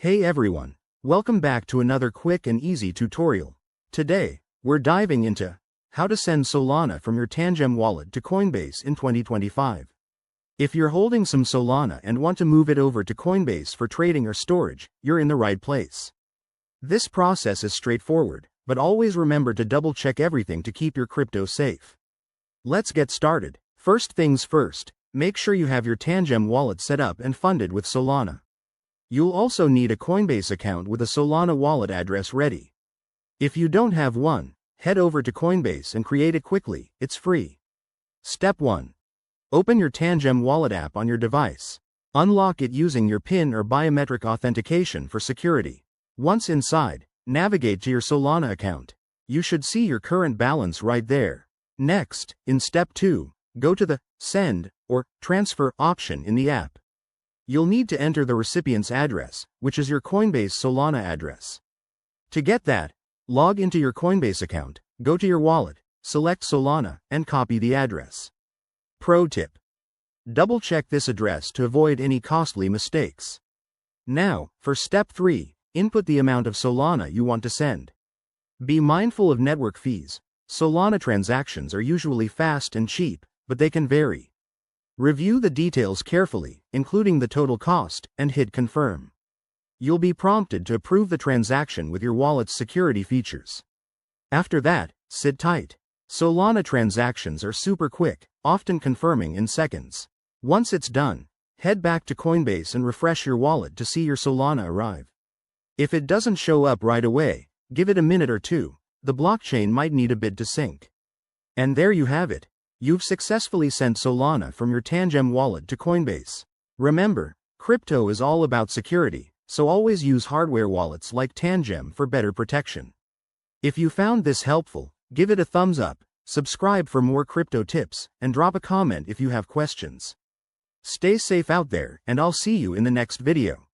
Hey everyone, welcome back to another quick and easy tutorial. Today, we're diving into how to send Solana from your Tangem wallet to Coinbase in 2025. If you're holding some Solana and want to move it over to Coinbase for trading or storage, you're in the right place. This process is straightforward, but always remember to double-check everything to keep your crypto safe. Let's get started. First things first, make sure you have your Tangem wallet set up and funded with Solana. You'll also need a Coinbase account with a Solana wallet address ready. If you don't have one, head over to Coinbase and create it quickly, it's free. Step 1. Open your Tangem wallet app on your device. Unlock it using your PIN or biometric authentication for security. Once inside, navigate to your Solana account. You should see your current balance right there. Next, in Step 2, go to the Send or Transfer option in the app. You'll need to enter the recipient's address, which is your Coinbase Solana address. To get that, log into your Coinbase account, go to your wallet, select Solana, and copy the address. Pro tip: double-check this address to avoid any costly mistakes. Now, for Step 3, input the amount of Solana you want to send. Be mindful of network fees. Solana transactions are usually fast and cheap, but they can vary. Review the details carefully, including the total cost, and hit Confirm. You'll be prompted to approve the transaction with your wallet's security features. After that, sit tight. Solana transactions are super quick, often confirming in seconds. Once it's done, head back to Coinbase and refresh your wallet to see your Solana arrive. If it doesn't show up right away, give it a minute or two. The blockchain might need a bit to sync. And there you have it. You've successfully sent Solana from your Tangem wallet to Coinbase. Remember, crypto is all about security, so always use hardware wallets like Tangem for better protection. If you found this helpful, give it a thumbs up, subscribe for more crypto tips, and drop a comment if you have questions. Stay safe out there, and I'll see you in the next video.